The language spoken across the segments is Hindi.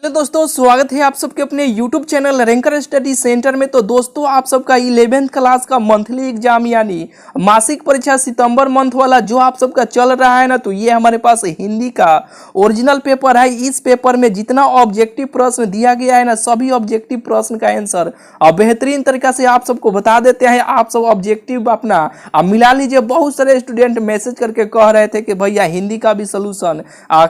हेलो दोस्तों, स्वागत है आप सबके अपने YouTube channel ranker study centre में। तो दोस्तों, आप सबका 11th क्लास का मंथली एग्जाम यानी मासिक परीक्षा सितंबर मंथ वाला जो आप सबका चल रहा है ना, तो ये हमारे पास हिंदी का ओरिजिनल पेपर है। इस पेपर में जितना ऑब्जेक्टिव प्रश्न दिया गया है ना, सभी ऑब्जेक्टिव प्रश्न का आंसर बेहतरीन तरीका से आप सबको बता देते हैं। आप सब ऑब्जेक्टिव अपना मिला लीजिए। बहुत सारे स्टूडेंट मैसेज करके कह रहे थे कि भैया हिंदी का भी सोल्यूशन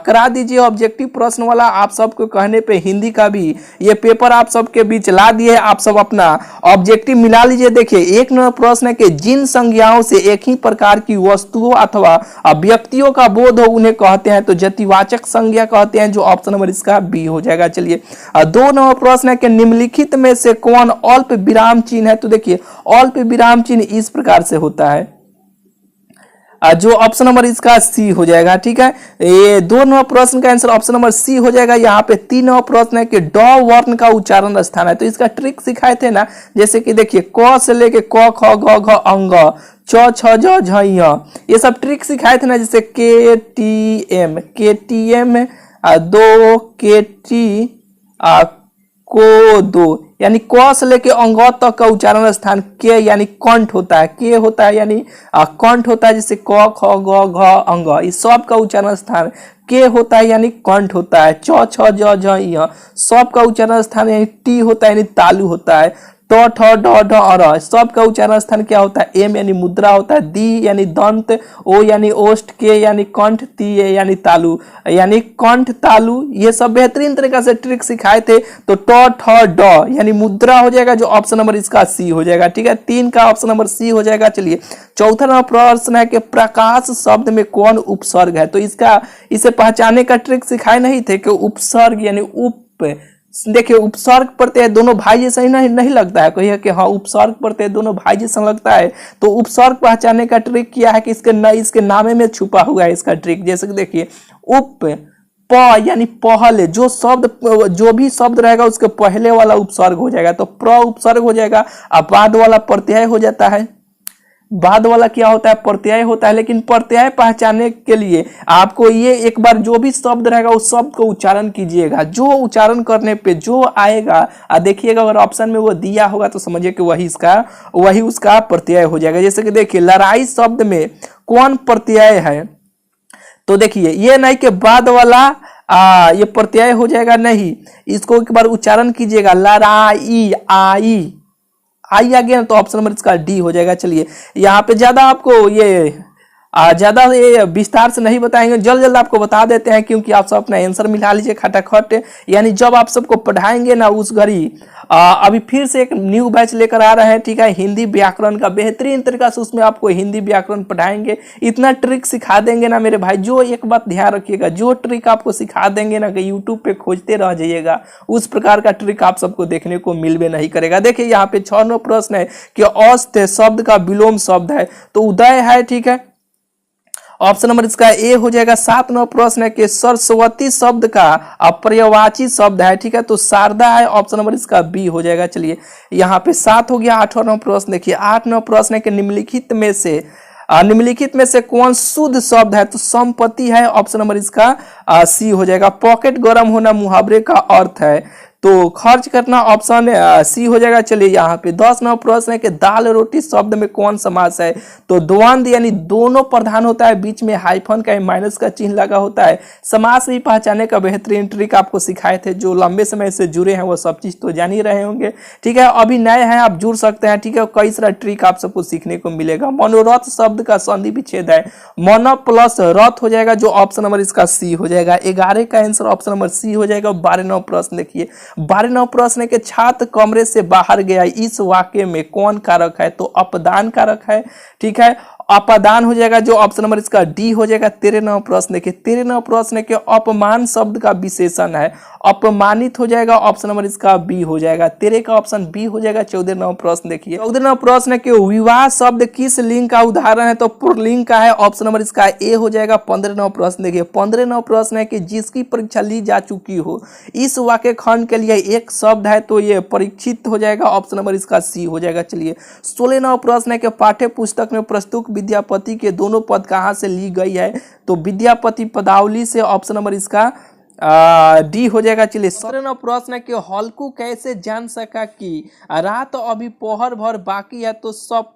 करा दीजिए ऑब्जेक्टिव प्रश्न वाला। आप सबको कहने पे हिंदी का भी ये पेपर आप सबके बीच ला दिए। आप सब अपना ऑब्जेक्टिव मिला लीजिए। देखिए, एक नंबर प्रश्न है कि जिन संज्ञाओं से एक ही प्रकार की वस्तुओं अथवा व्यक्तियों का बोध हो उन्हें कहते हैं, तो जतिवाचक संज्ञा कहते हैं, जो ऑप्शन नंबर इसका बी हो जाएगा। चलिए, 2 नंबर प्रश्न है कि निम्नलिखित में से कौन अल्प विराम चिन्ह है। तो देखिए, अल्प विराम चिन्ह इस प्रकार से होता है, जो ऑप्शन नंबर इसका सी हो जाएगा। ठीक है, ये 2 नंबर प्रश्न का आंसर ऑप्शन नंबर सी हो जाएगा। यहाँ पे 3 नंबर प्रश्न है कि ड वर्ण का उच्चारण स्थान है। तो इसका ट्रिक सिखाए थे ना, जैसे कि देखिए, क से लेके क ख ग घ अंग च छ ज झ य, ये सब ट्रिक सिखाए थे ना। जैसे के टी एम दो के टी को दो, यानी क से लेके अंग तक का उच्चारण स्थान के यानी कंठ होता है। के होता है यानी कंठ होता है। जैसे क ख ग घ अंग, इस सब का उच्चारण स्थान के होता है यानी कंठ होता है। च छ ज झ य, सब का उच्चारण स्थान यानी टी होता है यानी तालु होता है। ट ठ ड ढ र, सब का उच्चारण स्थान क्या होता है, एम यानी मुद्रा होता है। दी यानी दंत, ओ यानी ओष्ठ, के यानी कंठ, ती यानी तालु यानी कंठ तालु। ये सब बेहतरीन तरीका से ट्रिक सिखाए थे। तो ट ठ ड यानी मुद्रा हो जाएगा, जो ऑप्शन नंबर इसका सी हो जाएगा। ठीक है, 3 का ऑप्शन नंबर सी हो जाएगा। चलिए, चौथा नंबर प्रश्न है कि प्रकाश शब्द में कौन उपसर्ग है। तो इसे पहचानने का ट्रिक सिखाए नहीं थे कि उपसर्ग यानी देखिए, उपसर्ग प्रत्यय दोनों भाई जैसा ही नहीं लगता है। कहिए कि हाँ, उपसर्ग प्रत्यय दोनों भाई जैसा लगता है। तो उपसर्ग पहचानने का ट्रिक किया है कि इसके नामे में छुपा हुआ है इसका ट्रिक। जैसे कि देखिए, प यानी पहले जो भी शब्द रहेगा उसके पहले वाला उपसर्ग हो जाएगा, तो प्र उपसर्ग हो जाएगा। अब बाद वाला प्रत्यय हो जाता है। बाद वाला क्या होता है, प्रत्यय होता है। लेकिन प्रत्यय पहचानने के लिए आपको ये एक बार जो भी शब्द रहेगा उस शब्द को उच्चारण कीजिएगा। जो उच्चारण करने पे जो आएगा, देखिएगा अगर ऑप्शन में वो दिया होगा तो समझिए कि वही उसका प्रत्यय हो जाएगा। जैसे कि देखिए, लड़ाई शब्द में कौन प्रत्यय है। तो देखिए, ये नहीं कि बाद वाला ये प्रत्यय हो जाएगा, नहीं, इसको एक बार उच्चारण कीजिएगा। लड़ाई आई आ गया, तो ऑप्शन नंबर इसका डी हो जाएगा। चलिए, यहाँ पे ज्यादा आपको ज्यादा ये विस्तार से नहीं बताएंगे, जल्द आपको बता देते हैं, क्योंकि आप सब अपना आंसर मिला लीजिए खटाखट। यानी जब आप सबको पढ़ाएंगे ना उस घड़ी, अभी फिर से एक न्यू बैच लेकर आ रहे हैं। ठीक है, हिंदी व्याकरण का बेहतरीन तरीका से उसमें आपको हिंदी व्याकरण पढ़ाएंगे। इतना ट्रिक सिखा देंगे ना मेरे भाई, जो एक बात ध्यान रखिएगा, जो ट्रिक आपको सिखा देंगे ना कि यूट्यूब पे खोजते रह जाइएगा, उस प्रकार का ट्रिक आप सबको देखने को मिलवे नहीं करेगा। देखिए, यहाँ पे 6 नंबर प्रश्न है कि औस्त शब्द का विलोम शब्द है, तो उदय है। ठीक है, ऑप्शन नंबर इसका ए हो जाएगा। 7 नंबर प्रश्न है कि सरस्वती शब्द का अपर्यायवाची शब्द है। ठीक है, तो शारदा है, ऑप्शन नंबर इसका बी हो जाएगा। चलिए, यहाँ पे 7 हो गया। 8वां नंबर प्रश्न देखिए, 8 नंबर प्रश्न है कि निम्नलिखित में से कौन शुद्ध शब्द है। तो संपत्ति है, ऑप्शन नंबर इसका सी हो जाएगा। पॉकेट गर्म होना मुहावरे का अर्थ है, तो खर्च करना ऑप्शन सी हो जाएगा। चलिए, यहाँ पे 10 नंबर प्रश्न है कि दाल रोटी शब्द में कौन समास है। तो द्वंद यानी दोनों प्रधान होता है, बीच में हाइफन का माइनस का चिन्ह लगा होता है। समास भी पहचानने का बेहतरीन ट्रिक आपको सिखाए थे। जो लंबे समय से जुड़े हैं वो सब चीज तो जान ही रहे होंगे। ठीक है, अभी नए हैं आप जुड़ सकते हैं। ठीक है, कई सारा ट्रिक आप सबको सीखने को मिलेगा। मनोरथ शब्द का संधि विच्छेद है, मन प्लस रथ हो जाएगा, जो ऑप्शन नंबर इसका सी हो जाएगा। 11 का आंसर ऑप्शन नंबर सी हो जाएगा। 12 नंबर प्रश्न देखिए, 12 नंबर प्रश्न है कि छात्र कमरे से बाहर गया, इस वाक्य में कौन कारक है। तो अपदान कारक है। ठीक है, अपादान हो जाएगा, जो ऑप्शन नंबर इसका डी हो जाएगा। 13 नंबर प्रश्न देखिए, 13 नंबर प्रश्न है कि अपमान शब्द का विशेषण है, अपमानित हो जाएगा, ऑप्शन नंबर इसका बी हो जाएगा। 13 का ऑप्शन बी हो जाएगा। 14 नंबर प्रश्न देखिए, 14 नंबर प्रश्न है कि विवाह शब्द किस लिंग का उदाहरण है। तो पुल्लिंग का है, ऑप्शन नंबर इसका ए हो जाएगा। 15 नंबर प्रश्न देखिए, 15 नंबर प्रश्न है कि जिसकी परीक्षा ली जा चुकी हो, इस वाक्य खंड के लिए एक शब्द है, तो ये परीक्षित हो जाएगा, ऑप्शन नंबर इसका सी हो जाएगा। चलिए, 16 नंबर प्रश्न है कि पाठ्य पुस्तक में प्रस्तुत विद्यापति के दोनों पद कहाँ से ली गई है। तो विद्यापति पदावली से, ऑप्शन नंबर इसका डी हो जाएगा। चलिए 17वां प्रश्न है कि हल्कू कैसे जान सका कि रात अभी पहर भर बाकी है तो सब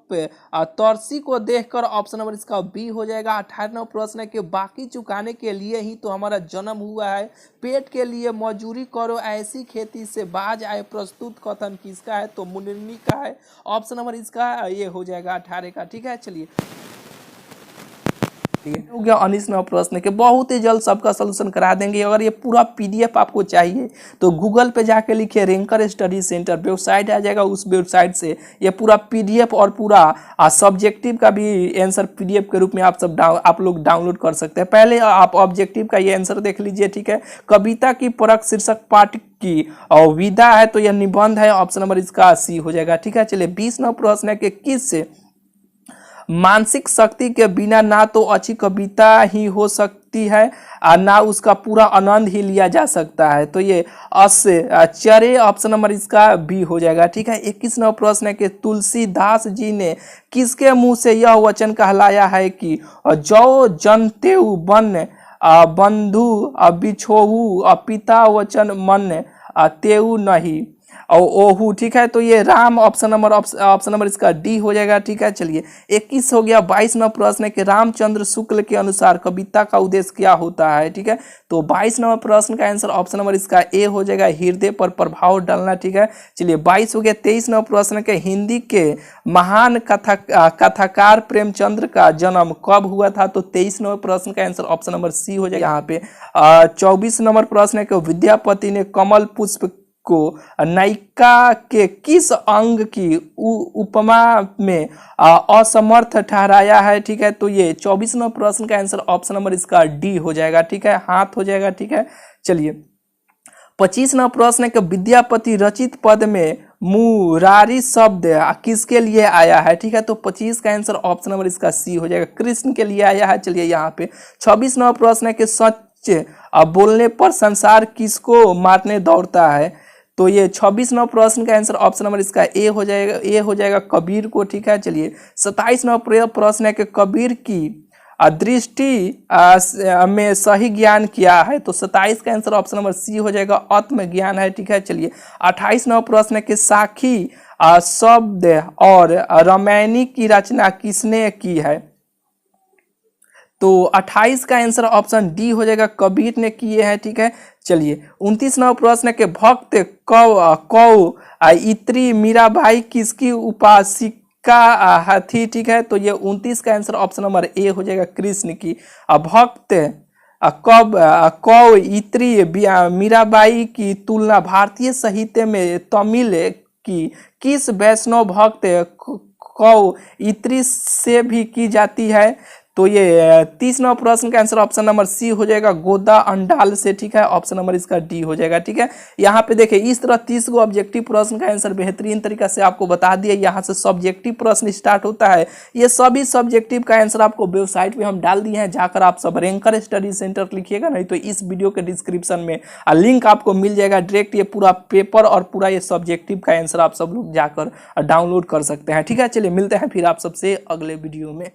तरसी को देखकर, ऑप्शन नंबर इसका बी हो जाएगा। 18वां प्रश्न है कि बाकी चुकाने के लिए ही तो हमारा जन्म हुआ है, पेट के लिए मजदूरी करो ऐसी खेती से बाज आए, प्रस्तुत कथन किसका है तो मुनिरनी का है। ऑप्शन नंबर इसका ये हो जाएगा 18 का। ठीक है, चलिए हो गया 19वां प्रश्न के बहुत ही जल्द सबका सलूशन करा देंगे। अगर ये पूरा पीडीएफ आपको चाहिए तो गूगल पे जाके लिखिए रैंकर स्टडी सेंटर, वेबसाइट आ जाएगा, उस वेबसाइट से ये पूरा पीडीएफ और पूरा सब्जेक्टिव का भी आंसर पीडीएफ के रूप में आप लोग डाउनलोड कर सकते हैं। पहले आप ऑब्जेक्टिव का ये आंसर देख लीजिए। ठीक है, कविता की परख शीर्षक पाठ की और विदा है तो यह निबंध है, ऑप्शन नंबर इसका सी हो जाएगा। ठीक है, चलिए 20वां प्रश्न है कि किस मानसिक शक्ति के बिना ना तो अच्छी कविता ही हो सकती है और ना उसका पूरा आनंद ही लिया जा सकता है, तो ये आश्चर्य, ऑप्शन नंबर इसका बी हो जाएगा। ठीक है, 21वां प्रश्न है कि तुलसीदास जी ने किसके मुंह से यह वचन कहलाया है कि जो जनतेऊ बन बंधु बिछोहू पिता वचन मन तेऊ नहीं और ओहू। ठीक है, तो ये राम, ऑप्शन नंबर इसका डी हो जाएगा। ठीक है, चलिए 21 हो गया। 22वां प्रश्न है कि रामचंद्र शुक्ल के अनुसार कविता का उद्देश्य क्या होता है। ठीक है, तो 22वां प्रश्न का आंसर ऑप्शन नंबर इसका ए हो जाएगा, हृदय पर प्रभाव डालना। ठीक है, चलिए 22 हो गया। 23वां प्रश्न के हिंदी के महान कथाकार प्रेमचंद्र का जन्म कब हुआ था, तो 23वां प्रश्न का आंसर ऑप्शन नंबर सी हो जाएगा यहाँ पे। 24 नंबर प्रश्न है कि विद्यापति ने कमल पुष्प को नायिका के किस अंग की उपमा में असमर्थ ठहराया है। ठीक है, तो ये 24वां प्रश्न का आंसर ऑप्शन नंबर इसका डी हो जाएगा। ठीक है, हाथ हो जाएगा। ठीक है, चलिए 25वां प्रश्न है कि विद्यापति रचित पद में मुरारी शब्द किसके लिए आया है। ठीक है, तो 25 का आंसर ऑप्शन नंबर इसका सी हो जाएगा, कृष्ण के लिए आया है। चलिए यहाँ पे 26वां प्रश्न है कि सच बोलने पर संसार किसको मारने दौड़ता है, तो ये 26वां प्रश्न का आंसर ऑप्शन नंबर इसका ए हो जाएगा कबीर को। ठीक है, चलिए 27वां प्रश्न है कि कबीर की दृष्टि में सही ज्ञान क्या है, तो 27 का आंसर ऑप्शन नंबर सी हो जाएगा, आत्मज्ञान है। ठीक है, चलिए 28वां प्रश्न है कि साखी शब्द और रामायणी की रचना किसने की है, तो 28 का आंसर ऑप्शन डी हो जाएगा, कबीर ने किए हैं। ठीक है, चलिए 29वां प्रश्न के भक्त कौ इत्री मीराबाई किसकी उपासिका थी। ठीक है, तो ये 29 का आंसर ऑप्शन नंबर ए हो जाएगा, कृष्ण की। भक्त कौ इत्री मीराबाई की तुलना भारतीय साहित्य में तमिल की किस वैष्णव भक्त कौ इत्री से भी की जाती है, तो ये 30वां प्रश्न का आंसर ऑप्शन नंबर सी हो जाएगा, गोदा अंडाल से। ठीक है, ऑप्शन नंबर इसका डी हो जाएगा। ठीक है, यहाँ पे देखिए इस तरह 30 गो ऑब्जेक्टिव प्रश्न का आंसर बेहतरीन तरीका से आपको बता दिया। यहाँ से सब्जेक्टिव प्रश्न स्टार्ट होता है, ये सभी सब्जेक्टिव का आंसर आपको वेबसाइट पे हम डाल दिए हैं, जाकर आप सब रैंकर स्टडी सेंटर लिखिएगा, नहीं तो इस वीडियो के डिस्क्रिप्शन में लिंक आपको मिल जाएगा डायरेक्ट, ये पूरा पेपर और पूरा ये सब्जेक्टिव का आंसर आप सब लोग जाकर डाउनलोड कर सकते हैं। ठीक है, चलिए मिलते हैं फिर आप सबसे अगले वीडियो में।